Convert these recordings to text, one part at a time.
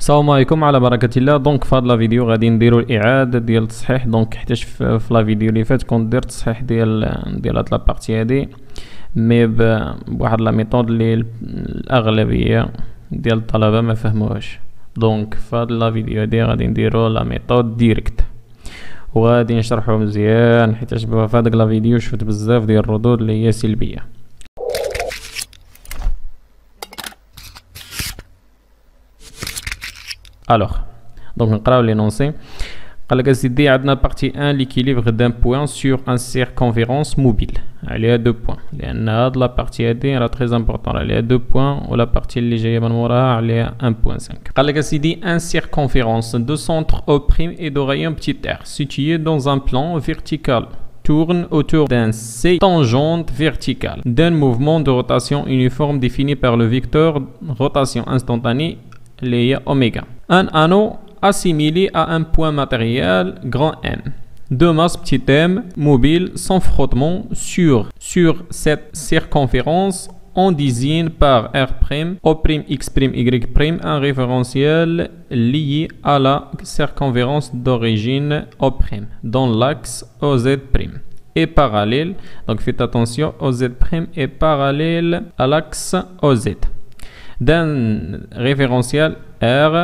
السلام عليكم على بركة الله. دونك في هاد لا فيديو غادي نديرو الاعاده ديال التصحيح. دونك حيتاش في لا فيديو اللي فات كنت درت التصحيح ديال هاد لا بارتي هادي مي بواحد لا ميثود اللي الاغلبيه ديال الطلبه ما فهموهاش. دونك في هاد لا فيديو هادي غادي نديرو لا ميثود ديريكت وغادي نشرحو مزيان، حيتاش في هاداك لا فيديو شفت بزاف ديال الردود اللي هي سلبيه. Alors, donc نقراو l'énoncé. قال لك سيدي عندنا بارتي 1 l'équilibre d'un point sur un circonférence mobile عليها 2 points، لان هاد لا بارتي هادي راه تري امبورطون، عليها 2 points ولا بارتي اللي جايه من موراها عليها 1.5. قال لك سيدي un circonférence de centre O' et de rayon petit r situé dans un plan vertical tourne autour d'un C tangente verticale d'un mouvement de rotation uniforme défini par le vecteur rotation instantanée اللي هي oméga. Un anneau assimilé à un point matériel grand M de masse petit m mobile sans frottement sur cette circonférence. On désigne par R', O'X', Y' un référentiel lié à la circonférence d'origine O' dont l'axe OZ' est parallèle. Donc faites attention, OZ' est parallèle à l'axe OZ d'un référentiel R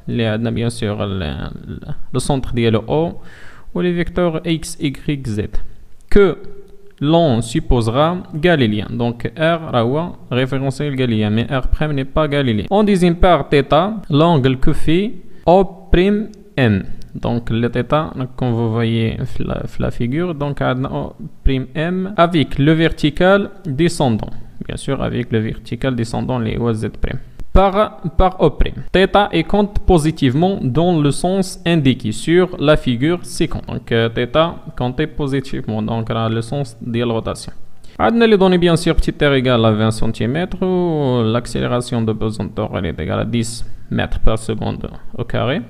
اللي عندنا bien sûr le centre ديالو O ou les vecteurs X, Y, Z que l'on supposera galiléen. Donc R هو référentiel galiléen mais R' n'est pas galiléen. On désigne par θ l'angle que fait O'M. Donc le θ comme vous voyez la figure, donc عندنا O'M avec le vertical descendant, bien sûr avec le vertical descendant les Z' par O'. Θ est compte positivement dans le sens indiqué sur la figure séquente. Donc θ compte positivement donc le sens de la rotation. عندنا les données bien sûr petit r égale à 20 cm ou l'accélération de pesanteur elle est égale à 10 mètres par seconde au carré.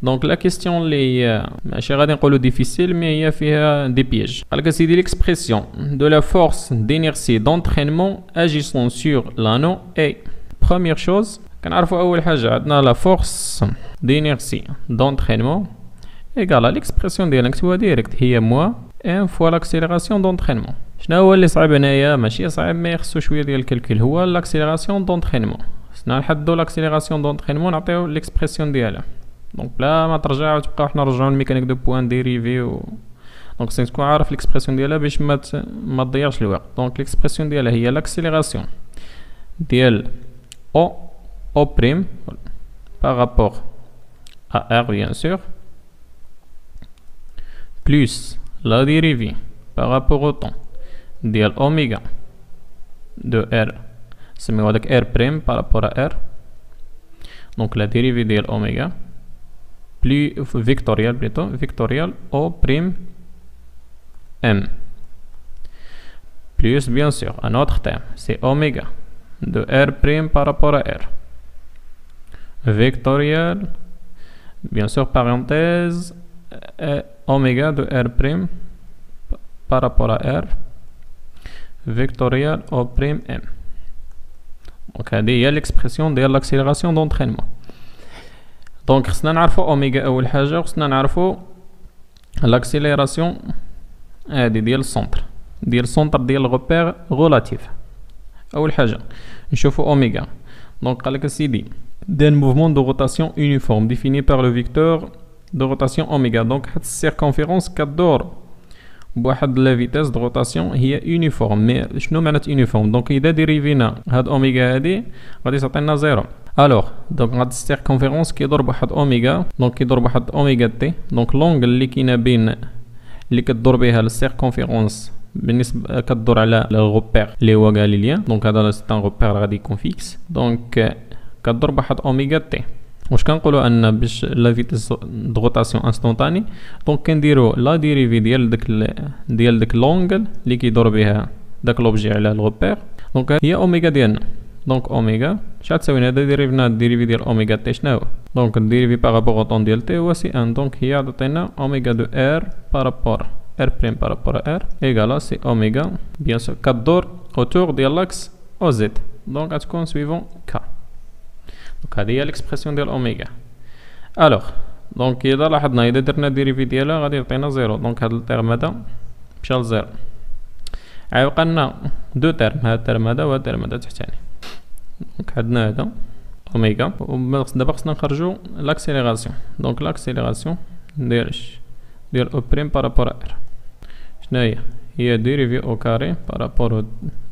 Donc la question les ماشي غادي نقولوا difficile mais هي فيها des pièges. قال لك سيدي l'expression de la force d'inertie d'entraînement agissant sur l'anneau est. Première chose كنعرفوا اول حاجه عندنا la force d'inertie d'entraînement égale à l'expression ديالها نكتبوها ديريكت هي moins 1 fois l'accélération d'entraînement. شنو هو اللي صعيب هنايا؟ ماشي صعيب ما يخصو شويه ديال الكالكول، هو l'accélération d'entraînement. خصنا نحددوا l'accélération d'entraînement نعطيو l'expression ديالها. دونك بلا ما ترجعوا تبقاو حنا نرجعوا الميكانيك دو بوين ديريفي دونك خصك تكون عارف l'expression ديالها باش ما تضيعش الوقت. دونك l'expression ديالها هي l'accélération ديال O' par rapport à R bien sûr plus la dérivée par rapport au temps ديال oméga de R سميوها هذاك R' par rapport à R. donc la dérivée ديال oméga plus vectoriel plutôt vectoriel O' M plus bien sûr un autre terme c'est oméga de R' par rapport à R vectoriel bien sûr parenthèse oméga de R' par rapport à R vectoriel O' M. donc هذه هي l'expression ديال l'accélération d'entraînement. donc خصنا نعرفو oméga اول حاجه وخصنا نعرفو l'accélération هذه ديال السنتر ديال الغوبير غولاتيف. اول حاجه نشوفو اوميغا. دونك قال لك سيدي d'un mouvement de rotation uniforme défini par le vecteur de rotation oméga. donc هاد السيركونفيرونس كدور بواحد لا فيتاس دو روتاسيون هي يونيفورم. مي شنو معنات يونيفورم؟ دونك اذا ديريفينا هاد اوميغا هادي غادي تعطينا زيرو. الوغ دونك هاد السيركونفيرونس كيدور بواحد اوميغا، دونك كيدور بواحد اوميغا تي. دونك لونغل اللي كاينه بين اللي كدور بها السيركونفيرونس بالنسبه كتدور على الغوبير اللي هو غاليليان. دونك هذا سي ان غوبير غادي يكون فيكس. دونك كدور بواحد اوميغا تي. واش كنقولوا ان باش لا فيتاس دو روتاسيون انستونطاني دونك كنديروا لا ديريفي ديال داك لونغل اللي كيدور بها داك لوبجي على الغوبير. دونك هي اوميغا ديالنا. دونك اوميغا شحال تساوي هذا ديريفنا الديريفي ديال اوميغا تي شنو هو؟ دونك الديريفي بارابور او طون ديال تي هو سي ان. دونك هي عطينا اوميغا دو ار بارابور R' par rapport à R égale à c'est oméga bien sûr كدور autour ديال l'axe OZ. donc غتكون suivant K. donc هذه هي l'expression ديال oméga الوغ دونك اذا لاحظنا اذا درنا ديريفي ديالها غادي يعطينا زيرو. دونك هاد التيرم هذا مشى لزيرو. غيبقى لنا دو تيرم، هاد التيرم هذا وهاد التيرم هذا تحتاني. دونك عندنا هذا اوميغا، دابا خصنا نخرجو لاكسيليراسيون. دونك لاكسيليراسيون ديال او بريم بارابور ار شناهي؟ هي ديريفي او كاري بارابور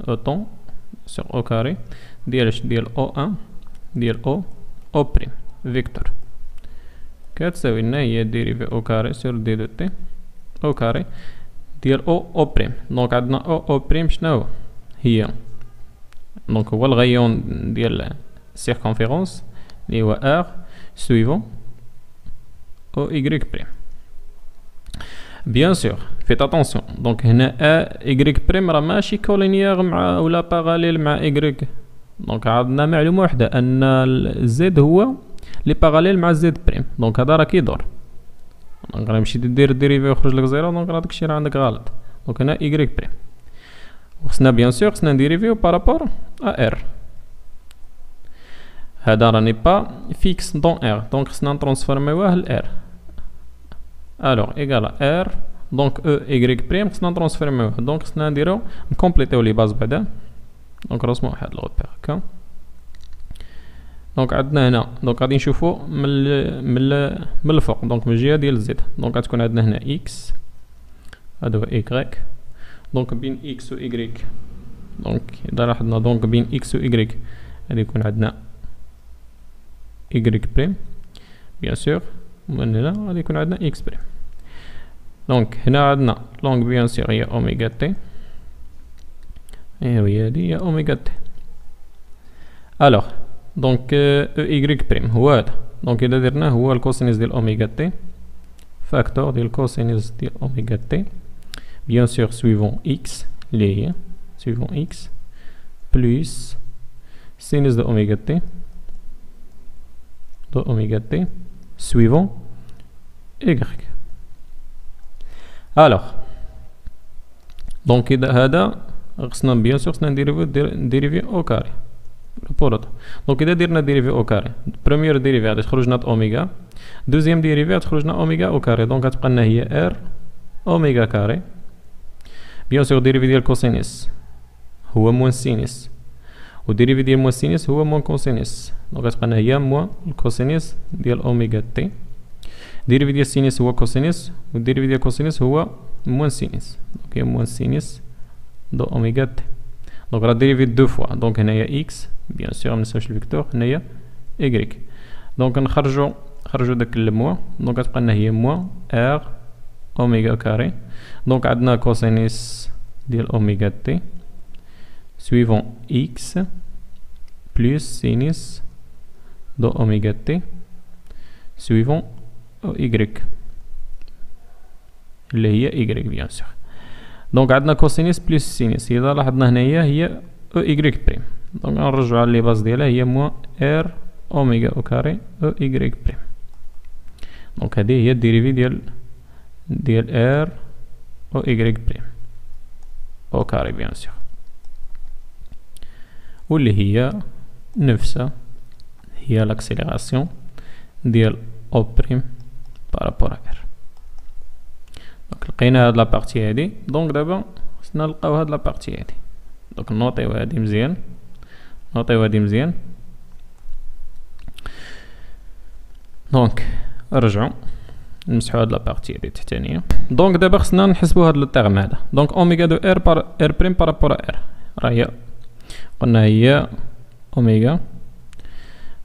او طون سور او كاري ديال او ان ديال او بريم فيكتور كتساوي لنا هي ديريفي او كاري سور دي دو تي او كاري ديال او بريم. دونك عندنا او بريم شناهو؟ هي دونك هو الغيون ديال سيركونفيرونس اللي هو ار سويفون او ايغريك بريم. بيان سور فيت اتونسيون. دونك هنا ا ايغريك بريم راه ماشي كولينيير مع ولا باراليل مع ايغريك. دونك عندنا معلومه وحده ان الزد هو لي باراليل مع زد بريم. دونك هذا راه كيدور. دونك راه مشيتي دير الديريفي ويخرج لك زيرو. دونك راه داكشي راه عندك غلط. دونك هنا ايغريك بريم وخصنا بيان سور خصنا نديريفيو بارابور ا ار. هذا راني با فيكس دون ار. دونك خصنا نترانسفورميوه ل ار. الوغ ايكال ار دونك او ايغريك بريم خصنا نترانسفورميوه. دونك خصنا نديرو نكومبليتيو لي باز بعدا. دونك رسمو واحد الغوبير هكا. دونك عندنا هنا دونك غادي نشوفو من الفوق. دونك من الجهه ديال زد. دونك غتكون عندنا هنا اكس هذا هو ايكغيك. دونك بين اكس و ايغريك دونك اذا لاحظنا دونك بين اكس و ايغريك غادي يكون عندنا ايغريك بريم بيان سور. ومن هنا غادي يكون عندنا اكس بريم. دونك هنا عندنا لونغ بيان سور هي اوميغا تي. هي هادي هي اوميغا تي. الوغ دونك او ايغريك بريم هو هذا. دونك اذا درناه هو الكوسينيس ديال اوميغا تي فاكتور ديال كوسينيس ديال اوميغا تي بيان سور سويفون اكس اللي هي سويفون اكس بلس سينيس دو اوميغا تي suivant y. alors donc اذا هذا خصنا بيان سور خصنا نديريفي او كاري بورط. دونك اذا درنا ديريفي او كاري بروميير ديريفي غادي تخرج لنا اوميغا. دوزيام ديريفي غتخرج لنا اوميغا او كاري. دونك غتبقى لنا هي ار اوميغا كاري. بيان سور ديريفي ديال كوسينيس هو موان سينيس وديريفي ديال موان سينيس هو موان كوسينيس. دونك غتبقى لنا هي موان الكوسينيس ديال اوميغا تي. ديريفي ديال سينيس هو كوسينيس والديريفي ديال كوسينيس هو موان سينيس. دونك هي موان سينيس دو اوميغا تي. دونك راه ديريفي دو فوا. دونك هنايا اكس بيان سور منساوش الفيكتور هنايا ايغريك. دونك نخرجو داك الموا. دونك غتبقى لنا هي موان ار اوميغا كاري. دونك عندنا كوسينيس ديال اوميغا تي suivant x plus sinus de oméga t suivant y اللي هي y بيان سور. دونك عندنا كوسينيس بلس سينيس. اذا لاحظنا هنايا هي او y بريم. دونك نرجعو على لي باز ديالها هي موان ار اوميغا او كاري او y بريم. دونك هذه هي الديريفي ديال ار او y بريم او كاري بيان سور واللي هي نفسها هي لاكسيليراسيون ديال او بريم بارابور ار. دونك لقينا هاد لابارتي هادي. دونك دابا خصنا نلقاو هاد لابارتي هادي. دونك نوطيو هادي مزيان. دونك نرجعو نمسحو هاد لابارتي هادي التحتانية. دونك دابا خصنا نحسبو هاد التيرم هذا. دونك اوميغا دو ار بريم بارابور ار راه هي قلنا هي اوميغا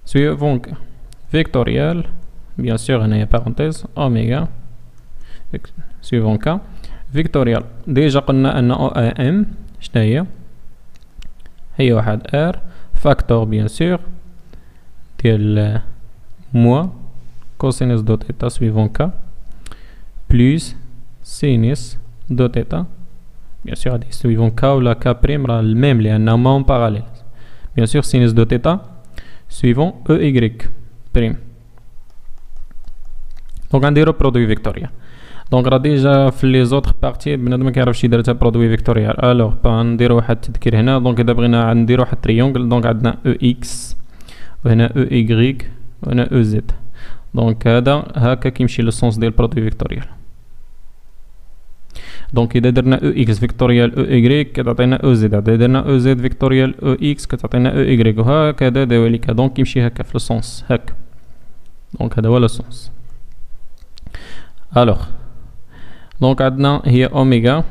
سويفون فيكتوريال بيان سور هنايا بارونتيز اوميغا سويفون كا فيكتوريال. ديجا قلنا ان او ام شناهي هي واحد ار فاكتور بيان سور ديال موا كوسينيس دو تيتا سويفون كا بلس سينيس دو تيتا. بيان سور هادي سويفون كا ولا كا بريم راه الميم لأنهم ماهم باراليل. بيان سور سينيس دو تيتا سويفون او إيغريك بريم. دونك غنديرو برودوي فيكتوريال. دونك راه ديجا في لي زوطخ بارتي بنادم مكيعرفش يدير تا برودوي فيكتوريال. الوغ نديرو واحد التذكير هنا. دونك اذا بغينا نديرو واحد التريونغل. دونك عندنا او اكس وهنا او إيغريك وهنا او زد. دونك هذا هكا كيمشي للسونس ديال برودوي فيكتوريال. دونك اذا درنا او اكس فيكتوريال او ايغريك كتعطينا او زد، اذا درنا او زد فيكتوريال او اكس كتعطينا او ايغريك، وهكذا ذلك. دونك كيمشي هكا في السونس هكا. دونك هذا هو لو سونس. الوغ دونك عندنا هي اوميغا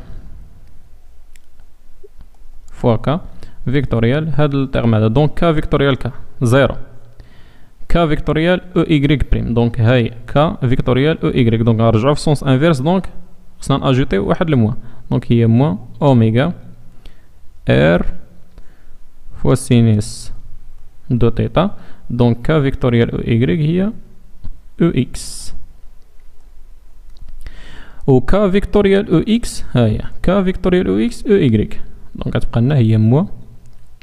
فوا كا فيكتوريال هاد الترم هذا. دونك كا فيكتوريال كا زيرو، كا فيكتوريال او ايغريك بريم. دونك هاي كا فيكتوريال او ايغريك. دونك غنرجعو في السونس انفيرس. دونك خصنا ناجوتيو واحد الموا. دونك هي موا اوميغا ار فوا سينيس دو تيتا. دونك كا فيكتوريال او ايغريك هي او اكس، و كا فيكتوريال او اكس هاهي كا فيكتوريال او اكس او ايغريك. دونك غتبقى لنا هي موا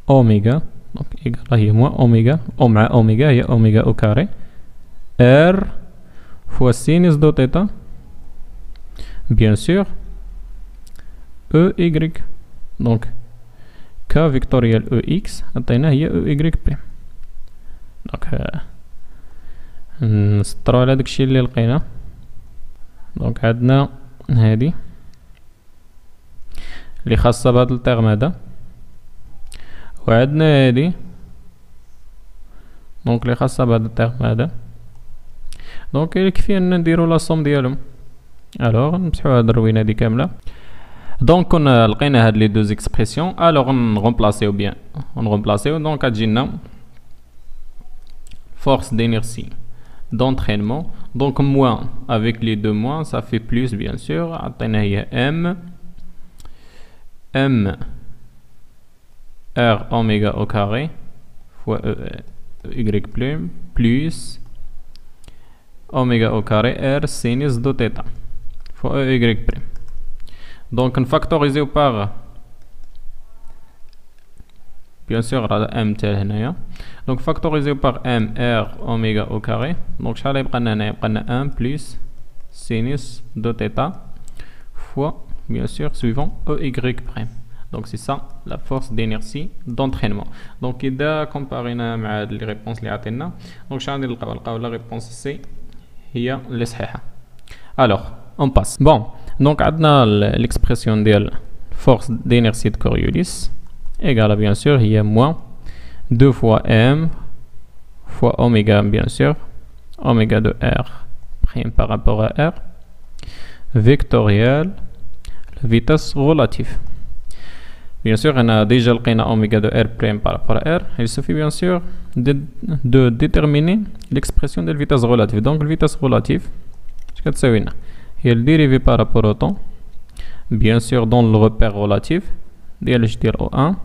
اوميغا. دونك ايكال هي موا اوميغا او مع اوميغا هي اوميغا او كاري ار فوا سينيس دو تيتا bien sûr e y. donc k vectoriel e x عطينا هي e y بريم. دونك نسطرو على داكشي اللي لقينا. دونك عندنا هادي اللي خاصة بهاد الترم هذا، وعندنا هادي دونك اللي خاصة بهاد الترم هذا. دونك يكفي ان نديرو لا صوم ديالهم. الوغ نمسحو هاد الروينه هادي كامله. دونك كنا لقينا هاد لي دوز اكسبرسيون. الوغ نغومبلاسيو بيان نغومبلاسيو. دونك غتجينا force d'inertie d'entraînement. Donc moins avec les deux moins ça fait plus bien sûr. عطينا هي m r oméga au carré fois y prime plus oméga au carré r sinus de θ fois y prime. Donc on factorise par bien sûr m تاع هنايا. donc factorisé par m r oméga au carré. donc شحال يبقى لنا هنايا؟ يبقى لنا 1 plus sinus de θ fois bien sûr suivant y prime. donc c'est ça la force d'inertie d'entraînement. donc إذا كومبارينا مع هاد لي ريبونس اللي عطينا donc شحال نلقاو لا ريبونس سي هي اللي صحيحة. alors on passe. bon donc عندنا l'expression ديال force d'inertie de Coriolis égale bien sûr هي moins 2 fois m fois oméga bien sûr oméga de r prime par rapport à r vectoriel la vitesse relative. bien sûr on a déjà لقينا oméga de r prime par rapport à r. il suffit bien sûr de déterminer l'expression de la vitesse relative. donc la vitesse relative اش كتساوي لنا؟ هي le dérivé par rapport au temps bien sûr dans le repère relatif ديال اش ديال o1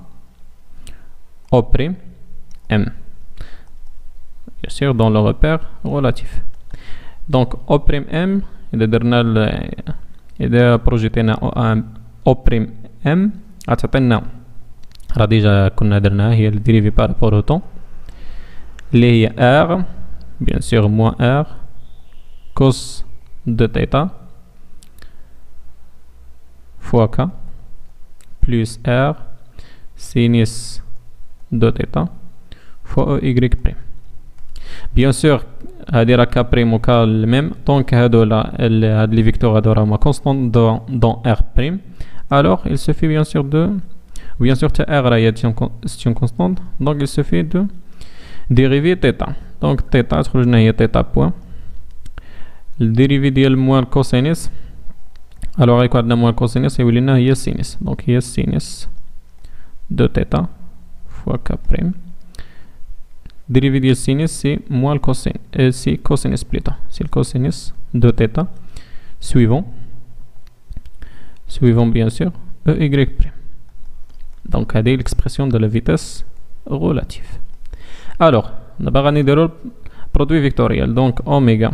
o prime m bien sûr dans le repère relatif. donc o prime m إذا درنا إذا بروجيتينا o prime m غتعطينا راه ديجا كنا درناها هي le dérivé par rapport au temps اللي هي r bien sûr moins r cos de θ fois k plus r sinus de θ fois y prime. bien sûr هادي راه k prime و k الميم. دونك هادولا هاد لي فيكتور هادو راهما كونستون dans r prime. alors il suffit bien sûr de bien sûr ta r là c'est une constante. donc il suffit de dériver θ. donc θ تخرج لنا هي θ point le dérivé ديال moins الكوسينيس. alors غيكون عندنا moins الكوسينيس يولي لنا هي سينيس. donc هي سينيس de θ fois k prime. dérivé ديال سينيس سي moins الكوسين سي كوسينيس plutôt c'est le cosinus de θ suivant bien sûr y prime. donc هذه l'expression de la vitesse relative. alors دابا غنديرو produit vectoriel. donc oméga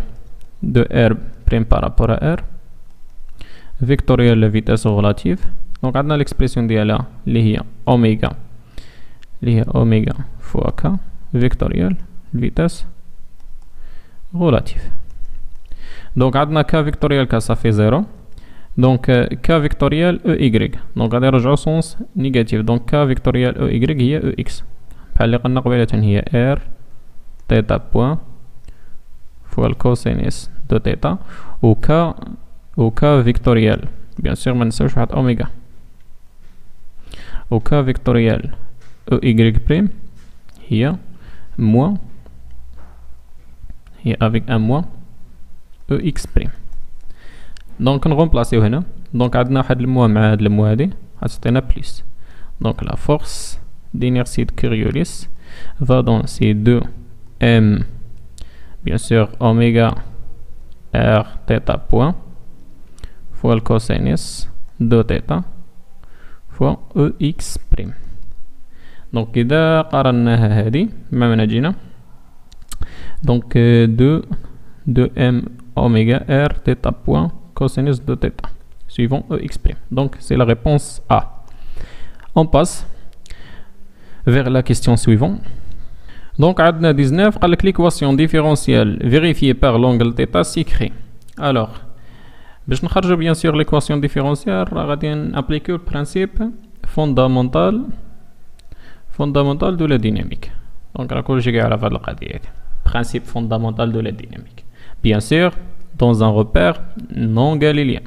de r prime par rapport à r vectoriel la vitesse relative. donc عندنا l'expression ديالها اللي هي oméga fois k vectoriel vitesse relative. donc عندنا k vectoriel k ça fait 0. donc k vectoriel e y. donc غادي نرجعو سونس نيجاتيف. donc k vectoriel e y هي e x بحال اللي قلنا قبيلة هي r θ point fois le cosinus de θ au cas vectoriel. Bien sûr ما ننساوش واحد اوميغا. au cas vectoriel EY' هي moins هي avec un moins EX'. donc نغومبلاسيو هنا. donc عندنا واحد الموا مع هاد الموا هادي غتعطينا بليس. donc la force d'inertie de Coriolis va dans ces deux M, bien sûr oméga R θ point fois le cosinus de θ fois EX'. donc إذا قارناها هذه مع من جينا donc 2M oméga R θ point cosinus de θ suivant EX'. donc c'est la réponse A. On passe vers la question suivante. donc عندنا 19 قال لك l'équation différentielle vérifiée par l'angle θ s'écrit. alors باش نخرجوا bien sûr l'équation différentielle غادي نابليكيو le principe fondamental de la dynamique. donc راه كلشي كيعرف هاد القضيه هادي principe fondamental de la dynamique, bien sûr dans un repère non galiléen.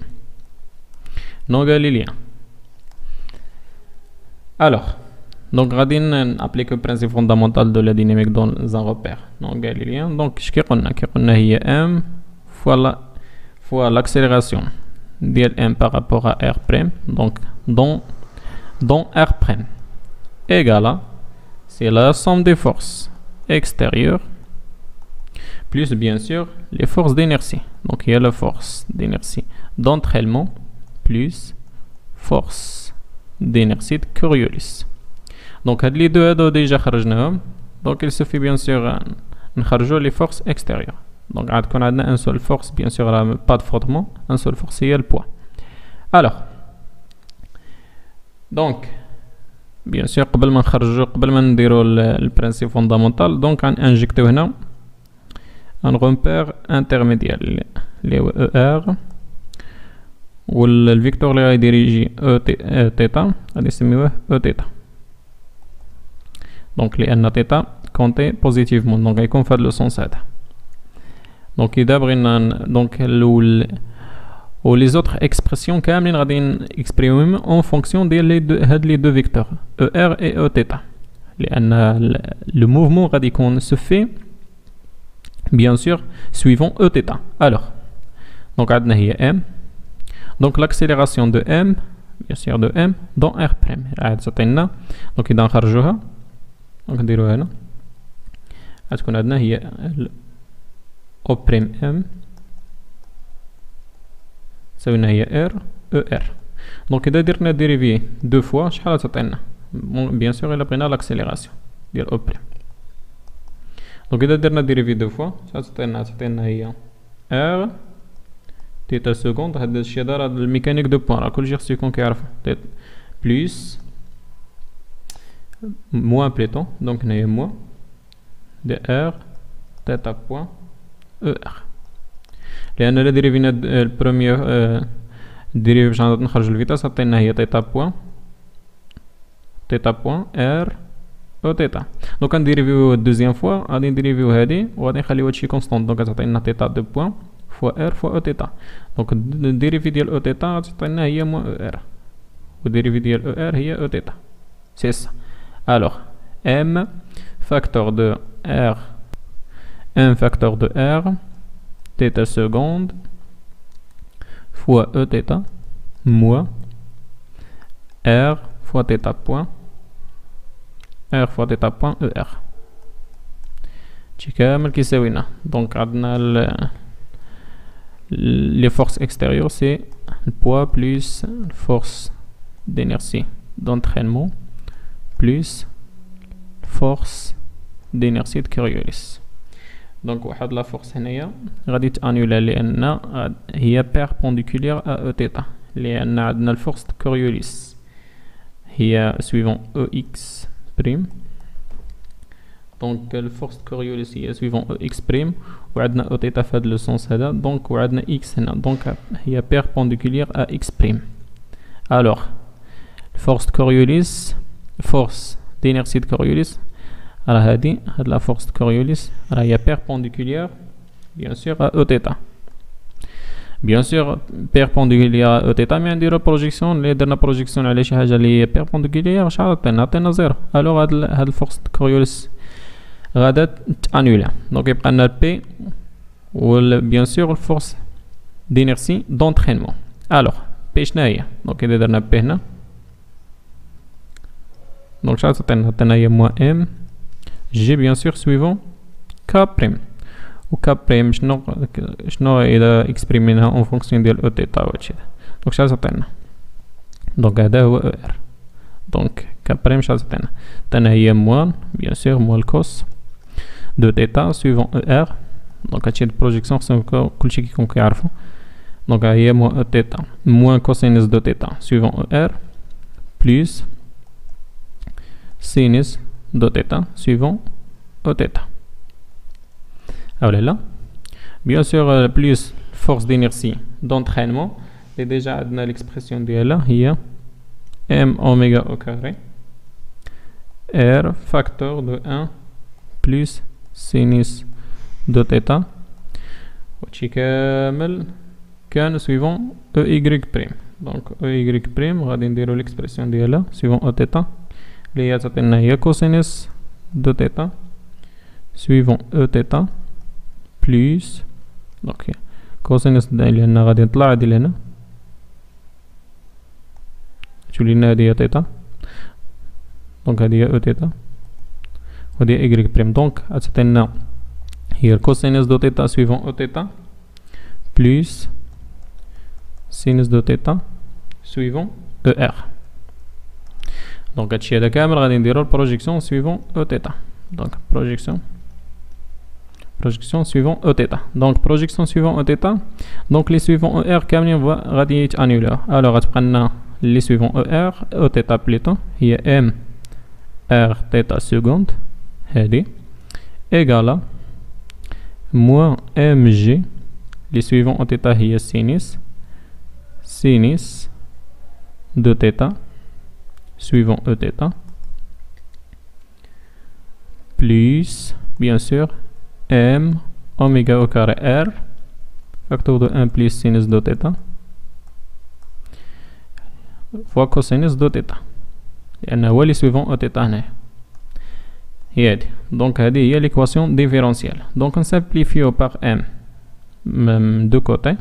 alors donc غادي نابليكيو le principe fondamental de la dynamique dans un repère non galiléen. donc اش قلنا هي m fois l'accélération ديال m par rapport à r', donc dans r' égale à c'est la somme des forces extérieures plus bien sûr les forces d'inertie. donc il y a la force d'inertie d'entraînement plus force d'inertie de Coriolis. donc هاد لي دو هادو ديجا خرجناهم. donc il suffit bien sûr نخرجوا les forces extérieures. donc عاد تكون عندنا un seul force bien sûr pas de frottement, un seul force هي le poids. alors donc bien sûr قبل ما نديروا le principe fondamental donc غنجيكتيو هنا un repère intermédiaire اللي هو ER والفيكتور اللي غيديريجي θ غادي نسميوه Eθ. donc لأن θ كونتي بوزيتيفمون donc غيكون في هاد لو سونس هذا. donc إذا بغينا donc و لي زوتر اكسبرسيون كاملين غادي نكسبريميهم اون فونكسيون ديال هاد لي دو فيكتور ER et Eθ لأن لو موفمون غادي يكون se fait bien sûr suivant Eθ. alors donc عندنا هي M, donc l'accélération de M bien sûr de M dans R'. عاد تعطينا donc إذا نخرجوها donc نديروها هنا غتكون عندنا هي O' M سوينا هي R ER. donc إذا درنا ديريفي دو فوا شحال تعطينا bien sûr إلا بغينا l'accélération ديال O'. donc إذا درنا ديريفي دو فوا شحال تعطينا هي R θ seconde. هاد الشيء هذا راه الميكانيك دو بوان راه كلشي خصو يكون كيعرفو بلوس موان بليتون donc هنايا موان دي R θ بوان ER لأن لا ديريفينا البروميير ديريفي باش نخرج الفيتاس عطينا هي θ بوان R Eθ. donc غنديريفيو الدوزيام فوا غادي نديريفيو هادي وغادي نخليو هادشي كونستانت donc غتعطينا θ دو بوان fois R fois Eθ. donc الديريفي ديال Eθ غتعطينا هي موان ER والديريفي ديال ER هي Eθ. c'est ça. alors M facteur de R M facteur de R θ seconde fois Eθ moins R fois θ point R fois θ point ER شي كامل كيساوينا. donc عندنا les forces extérieures c'est le poids plus force d'inertie d'entraînement plus force d'inertie de Coriolis. donc واحد لا فورس هنايا غادي تانيولا لان هي perpendiculaire à Eθ لان عندنا الفورس de Coriolis هي suivant EX'. donc الفورس de Coriolis هي suivant EX' وعندنا Eθ في هذا لو سونس هذا donc وعندنا X هنا donc هي perpendiculaire à X'. alors force de Coriolis force d'inertie de Coriolis راه هاد لا فورس de Coriolis راهي perpendiculaire bien sûr à E θ. Bien sûr perpendiculaire à E θ mais نديرو projection اللي درنا projection على شي حاجه اللي هي perpendiculaire واش عطينا زيرو. الوغ هاد الفورس كوريوليس غادا تانولا. دونك يبقى لنا بي و bien sûr الفورس d'inertie d'entraînement. Alors بي شنو هي؟ دونك اذا درنا بي هنا دونك شحال تعطينا هي موان ام جي bien sûr suivant k prime. و k prime شنو اذا اكسبريميناها اون فونكسيون ديال او تيتا وهادشي. دونك شحال تعطينا؟ دونك هذا هو او ار. دونك k prime شحال تعطينا هي موان bien sûr موان الكوس دو تيتا suivant او ار. دونك هادشي البروجيكسيون خصنا كلشي كيكون كيعرفو. دونك هي موان او تيتا موان كوسينوس دو تيتا suivant او ار بلس sinus de θ suivant Eθ. Alors là, bien sûr, plus force d'inertie d'entraînement, et déjà dans l'expression de là, il y a m oméga au carré r facteur de 1 plus sinus de θ وشي كامل كان suivant ey prime. Donc ey prime غادي نديرو l'expression ديالها suivant Eθ اللي هي تعطينا هي كوسينوس دو تيتا سويفون او تيتا بلس دونك كوسينوس لأن غادي نطلع هادي لهنا تولي لنا هادي هي تيتا. دونك هادي هي او تيتا وهادي هي إيكغيك بريم. دونك تعطينا هي الكوسينوس دو تيتا سويفون او تيتا بلس سينوس دو تيتا سويفون او ار. دونك هادشي هذا كامل غادي نديرو البروجيكسيون سويفون او تيتا. دونك بروجيكسيون سويفون او تيتا. دونك بروجيكسيون سويفون او تيتا. دونك لي سويفون او ار كاملين غادي يتانيولاو. الوغ غتبقى لنا لي سويفون او ار او تيتا بليتو هي ام ار تيتا سكوند هادي ايغالا موان ام جي لي سويفون او تيتا هي سينيس دو تيتا suivant Eθ plus bien sûr m oméga au carré r facteur de 1 plus sinus de θ fois cosinus de θ لأن هو اللي suivant Eθ هنا هي هادي. دونك هادي هي l'équation différentielle. دونك نسامبليفيو par m دو كوتي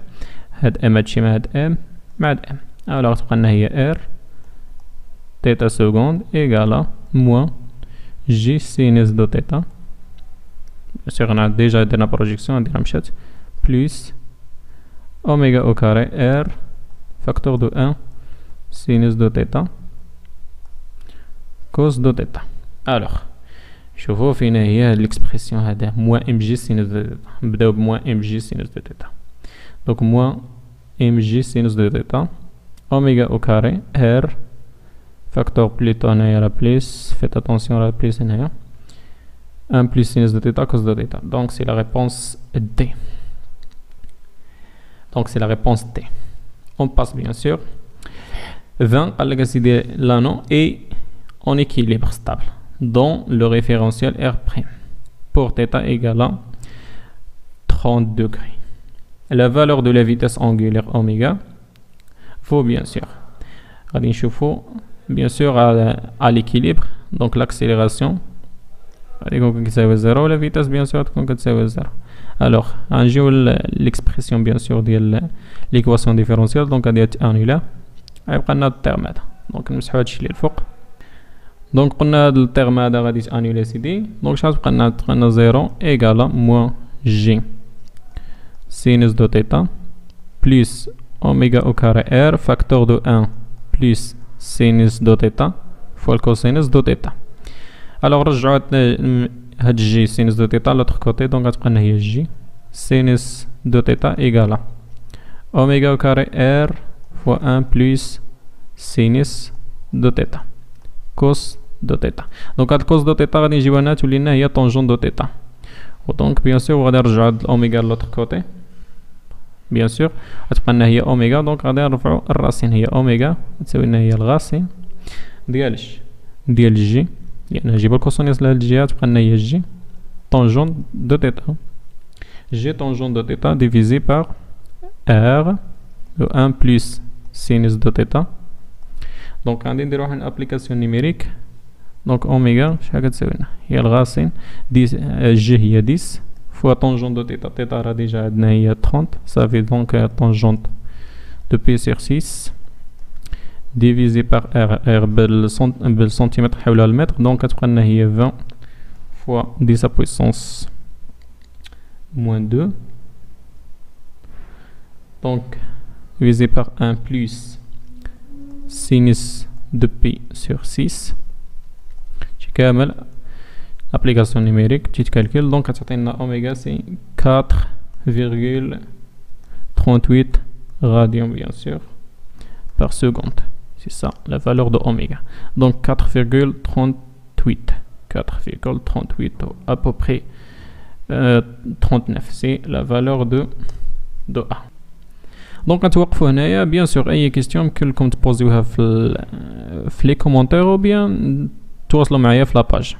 هاد m هادشي مع هاد m مع هاد m. الوغ تبقى لنا هي r θ seconde égale à moins j sinus de θ. Sûr on a déjà dans la projection plus oméga au carré r facteur de 1 sinus de θ cos de θ. Alors شوفوا فينا هي l'expression هذا moins mg sinus de θ. نبداو ب moins mg sinus de θ. donc moins mg sinus de θ oméga au carré r facteur plutôt هنايا la plus faites attention à la plus هنايا 1 plus sinus de θ cos de θ. donc c'est la réponse D. donc c'est la réponse D. on passe bien sûr 20 قال لك اسيدي l'anneau est en équilibre stable dans le référentiel R' pour θ égale à 30 degrés. La valeur de la vitesse angulaire oméga faut bien sûr غادي نشوفو bien sûr à l'équilibre. donc l'accélération غادي يكون كتساوي 0 la vitesse bien sûr تكون كتساوي 0. alors غنجيو l'expression bien sûr ديال l'équation différentielle. donc غادي تانيلا غيبقى لنا التيرم هذا. donc نمسحو هادشي اللي الفوق. donc قلنا هاد التيرم هذا غادي تانيلا سيدي. donc شحال تبقى لنا 0 ايغالا موان جي سينوس دو θ plus oméga au carré r facteur de 1 plus sinus de θ fois le cosinus de θ. alors رجعوا هاد جي sinus de θ l'autre côté. donc غتبقى لنا هي جي sinus de θ égale oméga au carré r fois 1 plus sinus de θ cos de θ. donc هاد cos de θ غادي نجيوها لنا تولي لنا هي tangente de θ. donc bien sûr غادي نرجعوا هاد الاوميغا l'autre côté bien sûr غتبقى لنا هي اوميغا. دونك غادي نرفعوا الراسين هي اوميغا تساوي لنا هي الغاسين ديال جي لان نجيبو الكوسينوس لهاد الجهه تبقى لنا هي جي طونجون دو θ J'ai tangente de θ divisé par R, le 1 plus sinus de θ. Donc, on va une application numérique. Donc, oméga, il y a le racine, G, il y a 10, fois tangente de θ. θ a déjà 30, ça fait donc tangente de P sur 6, divisé par R, R bel centimètre, le mètre, donc, on a 20 fois 10 à puissance moins 2. Donc, divisé par 1 plus sinus de Pi sur 6. كامل application numérique, petit calcul. Donc, oméga, c'est 4,38 radians, bien sûr, par seconde. C'est ça, la valeur de oméga. Donc, 4,38. 4,38, à peu près 39. C'est la valeur de A. Donc, نتوقفوا هنايا. Bien sûr, أي question كلكم تبوزيوها في les commentaires ou bien تواصلوا معايا في la page.